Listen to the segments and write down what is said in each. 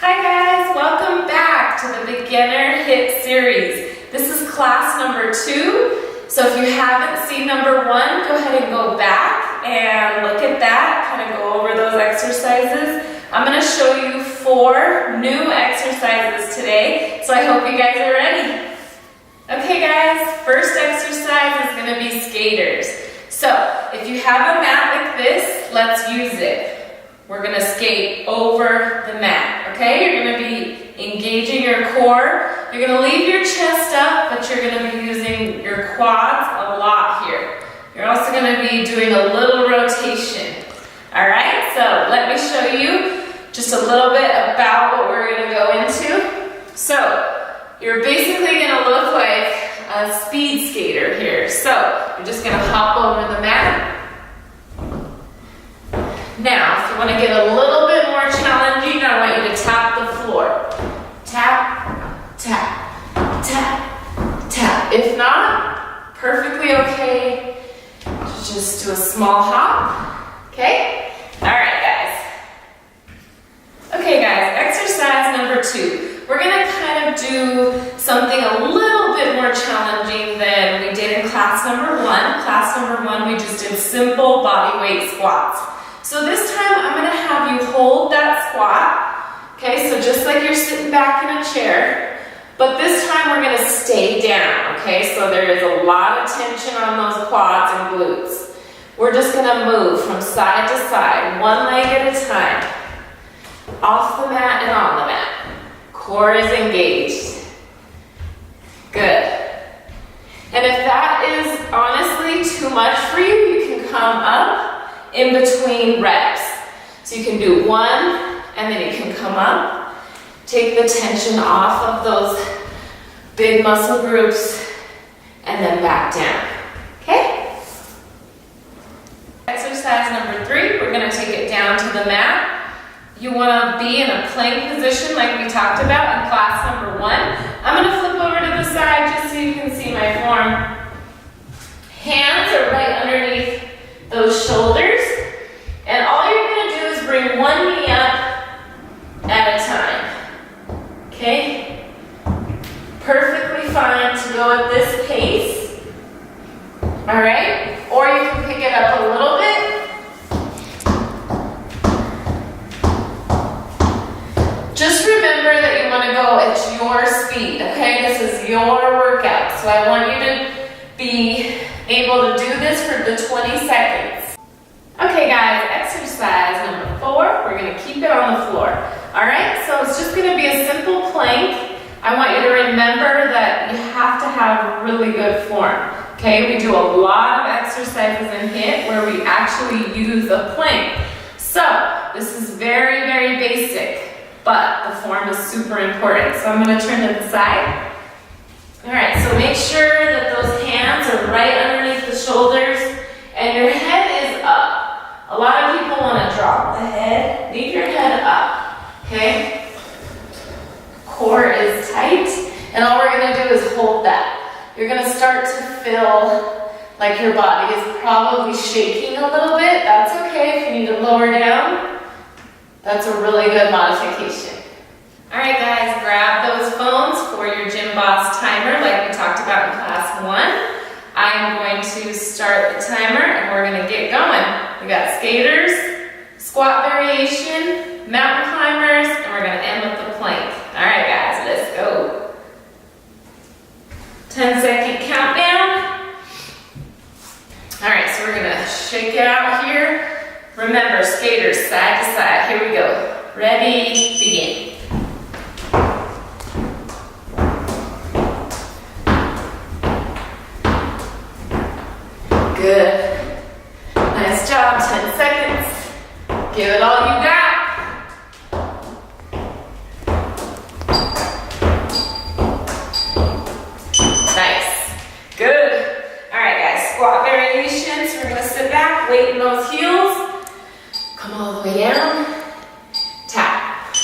Hi guys, welcome back to the Beginner HIIT series. This is class number 2. So if you haven't seen number 1, go ahead and go back and look at that, kind of go over those exercises. I'm going to show you 4 new exercises today, so I hope you guys are ready. Okay guys, first exercise is going to be skaters. So if you have a mat like this, let's use it. We're going to skate over the mat, okay? You're going to be engaging your core. You're going to leave your chest up, but you're going to be using your quads a lot here. You're also going to be doing a little rotation. All right, so let me show you just a little bit about what we're going to go into. So you're basically going to look like a speed skater here. So you're just going to hop over the mat. Now, if you want to get a little bit more challenging, I want you to tap the floor. Tap, tap, tap, tap. If not, perfectly okay. Just do a small hop. Okay? All right, guys. Okay, guys, exercise number 2. We're going to kind of do something a little bit more challenging than we did in class number 1. Class number 1, we just did simple body weight squats. So this time I'm going to have you hold that squat, okay, so just like you're sitting back in a chair, but this time we're going to stay down, okay, so there is a lot of tension on those quads and glutes. We're just going to move from side to side, one leg at a time, off the mat and on the mat. Core is engaged. Good. And if that is honestly too much for you, you can come up in between reps. So you can do 1 and then you can come up, take the tension off of those big muscle groups and then back down. Okay? Exercise number 3, we're going to take it down to the mat. You want to be in a plank position like we talked about in class number 1. I'm going to flip over to the side just so you can see my form. Hands are right underneath those shoulders, and all you're going to do is bring one knee up at a time, okay? Perfectly fine to go at this pace, all right? Or you can pick it up a little bit. Just remember that you want to go at your speed, okay? This is your workout, so I want you to be able to do this for the 20 seconds. Okay guys, exercise number 4, we're going to keep it on the floor. Alright, so it's just going to be a simple plank. I want you to remember that you have to have really good form. Okay, we do a lot of exercises in HIIT where we actually use a plank. So, this is very, very basic, but the form is super important. So I'm going to turn to the side. Alright, so make sure that those hands are right underneath the shoulders and your head is up. A lot of people want to drop the head. Leave your head up, okay? Core is tight, and all we're going to do is hold that. You're going to start to feel like your body is probably shaking a little bit. That's okay if you need to lower down. That's a really good modification. Alright guys, grab those phones for your Gym Boss timer like we talked about in class 1. I'm going to start the timer and we're going to get going. We got skaters, squat variation, mountain climbers, and we're going to end with the plank. Alright guys, let's go. 10-second countdown. Alright, so we're going to shake it out here. Remember, skaters, side to side. Here we go. Ready, begin. Good. Nice job. 10 seconds. Give it all you got. Nice. Good. Alright guys, squat variations. We're going to sit back, weight in those heels. Come all the way down. Tap.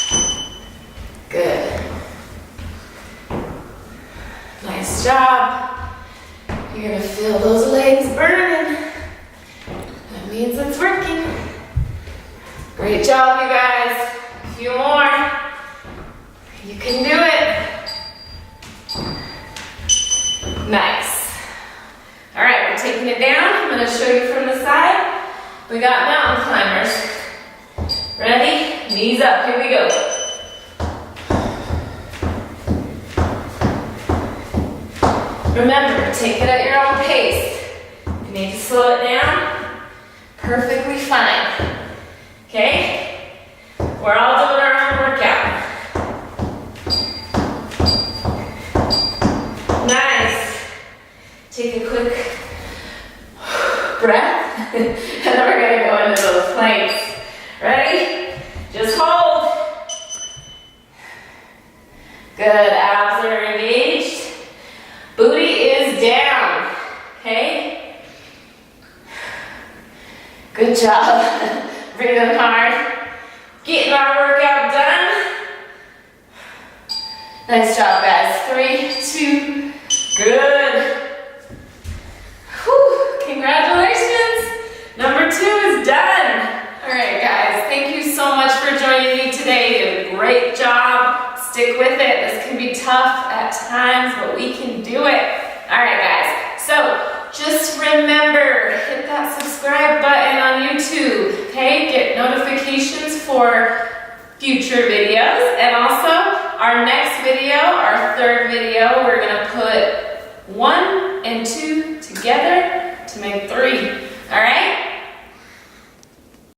Good. Nice job. You're going to feel those legs burning. That means it's working. Great job, you guys. A few more. You can do it. Nice. All right, we're taking it down. I'm going to show you from the side. We got mountain climbers. Ready? Knees up. Here we go. Remember, take it at your own pace. If you need to slow it down, perfectly fine. Okay? We're all doing our own workout. Nice. Take a quick breath, and then we're going to go into those planks. Ready? Just hold. Good. Abs are engaged. Booty is down. Okay? Good job. Breathing hard. Getting our workout done. Nice job, guys. 3, 2, good. Whew. Congratulations. Number 2 is done. All right, guys. Thank you so much for joining me today. You did a great job. Stick with it. This can be tough at times, but we can do it. All right, guys. So just remember, hit that subscribe button on YouTube, okay? Get notifications for future videos. And also, our next video, our third video, we're gonna put 1 and 2 together